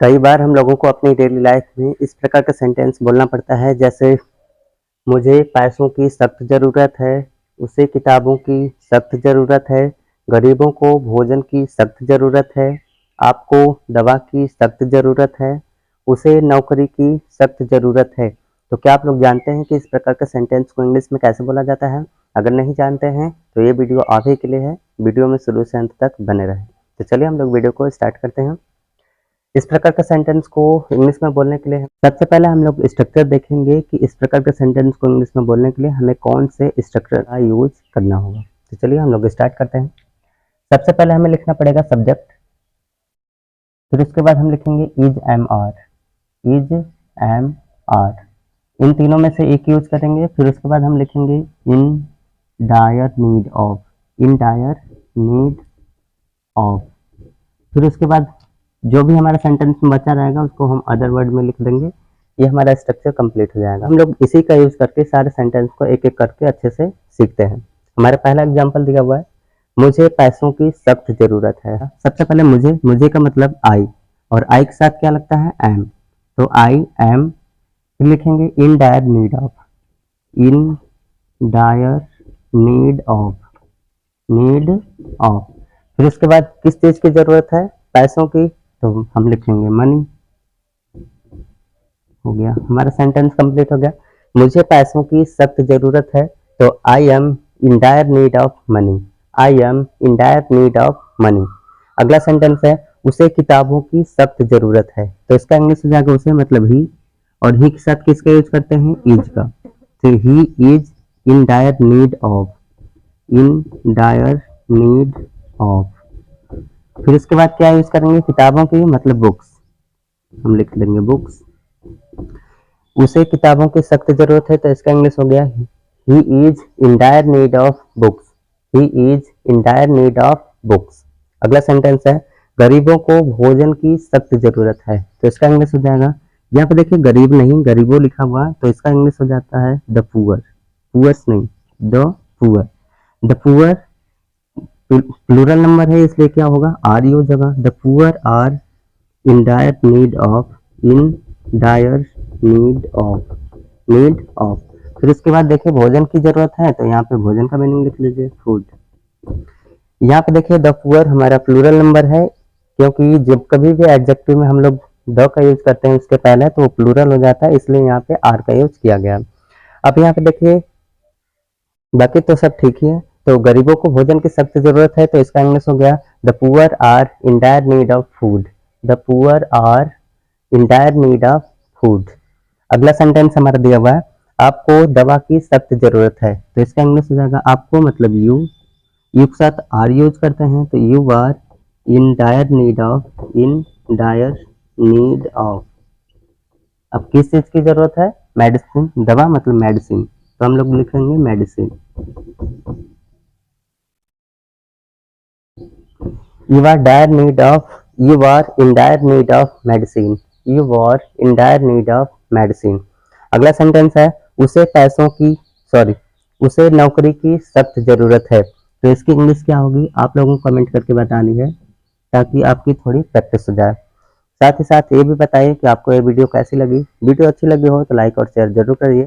कई बार हम लोगों को अपनी डेली लाइफ में इस प्रकार का सेंटेंस बोलना पड़ता है, जैसे मुझे पैसों की सख्त ज़रूरत है, उसे किताबों की सख्त ज़रूरत है, गरीबों को भोजन की सख्त ज़रूरत है, आपको दवा की सख्त ज़रूरत है, उसे नौकरी की सख्त ज़रूरत है। तो क्या आप लोग जानते हैं कि इस प्रकार का सेंटेंस को इंग्लिश में कैसे बोला जाता है? अगर नहीं जानते हैं तो ये वीडियो आप ही के लिए है। वीडियो में शुरू से अंत तक बने रहें। तो चलिए हम लोग वीडियो को स्टार्ट करते हैं। इस प्रकार का सेंटेंस को इंग्लिश में बोलने के लिए सबसे पहले हम लोग स्ट्रक्चर देखेंगे कि इस प्रकार के सेंटेंस को इंग्लिश में बोलने के लिए हमें कौन से स्ट्रक्चर का यूज करना होगा। तो चलिए हम लोग स्टार्ट करते हैं। सबसे पहले हमें लिखना पड़ेगा सब्जेक्ट, फिर उसके बाद हम लिखेंगे is M R. Is M R, इन तीनों में से एक यूज करेंगे। फिर उसके बाद हम लिखेंगे इन dire need of. In dire need of. फिर उसके बाद जो भी हमारा सेंटेंस में बचा रहेगा उसको हम अदर वर्ड में लिख देंगे। ये हमारा स्ट्रक्चर कंप्लीट हो जाएगा। हम लोग इसी का यूज करके सारे सेंटेंस को एक एक करके अच्छे से सीखते हैं। हमारा पहला एग्जांपल दिया हुआ है, मुझे पैसों की सख्त जरूरत है। सबसे पहले मुझे का मतलब आई, और आई के साथ क्या लगता है? एम। तो आई एम, फिर लिखेंगे इन dire need of. In dire need of. Need of. फिर उसके बाद किस चीज की जरूरत है? पैसों की, तो हम लिखेंगे मनी। हो गया, हमारा सेंटेंस कंप्लीट हो गया। मुझे पैसों की सख्त जरूरत है, तो I am in dire need of money. I am in dire need of money. अगला सेंटेंस है, उसे किताबों की सख्त जरूरत है। तो इसका इंग्लिश हो जाएगा उसे मतलब ही, और ही के साथ किसका यूज करते हैं? इज का। तो he is in dire need of. In dire need of. फिर उसके बाद क्या यूज करेंगे? किताबों की मतलब बुक्स, हम लिख लेंगे बुक्स। उसे किताबों की सख्त जरूरत है, तो इसका इंग्लिश हो गया he is in dire need of books. He is in dire need of books. अगला सेंटेंस है, गरीबों को भोजन की सख्त जरूरत है। तो इसका इंग्लिश हो जाएगा, यहाँ पे देखिए गरीब नहीं गरीबों लिखा हुआ, तो इसका इंग्लिश हो जाता है द पुअर। पुअर्स नहीं, the poor. The poor plural number है, इसलिए क्या होगा? आर ही हो जाएगा। The poor are in dire need of. In dire need of. Need of. फिर उसके बाद देखिए भोजन की जरूरत है, तो यहाँ पे भोजन का मीनिंग लिख लीजिए फूड। यहाँ पे देखिए द पुअर हमारा प्लूरल नंबर है, क्योंकि जब कभी भी एडजेक्टिव में हम लोग द का यूज करते हैं उसके पहले, तो वो प्लूरल हो जाता है, इसलिए यहाँ पे आर का यूज किया गया। अब यहाँ पे देखिए बाकी तो सब ठीक ही है। तो गरीबों को भोजन की सख्त जरूरत है, तो इसका इंग्लिश हो गया the poor are in dire need of food. The poor are in dire need of food. अगला सेंटेंस हमारा दिया हुआ है, आपको दवा की सख्त जरूरत है। तो इसका इंग्लिश हो जाएगा आपको मतलब यू। यू के साथ आर यूज करते हैं, तो you are in dire need of. In dire need of. अब किस चीज की जरूरत है? मेडिसिन। दवा मतलब मेडिसिन, तो हम लोग लिखेंगे medicine. You are dire need of, you are in dire need of medicine. You are in dire need of medicine. अगला सेंटेंस है, उसे पैसों की उसे नौकरी की सख्त जरूरत है। तो इसकी इंग्लिश क्या होगी? आप लोगों को कमेंट करके बतानी है, ताकि आपकी थोड़ी प्रैक्टिस हो जाए। साथ ही साथ ये भी बताइए कि आपको ये वीडियो कैसी लगी। वीडियो अच्छी लगी हो तो लाइक और शेयर जरूर करिए।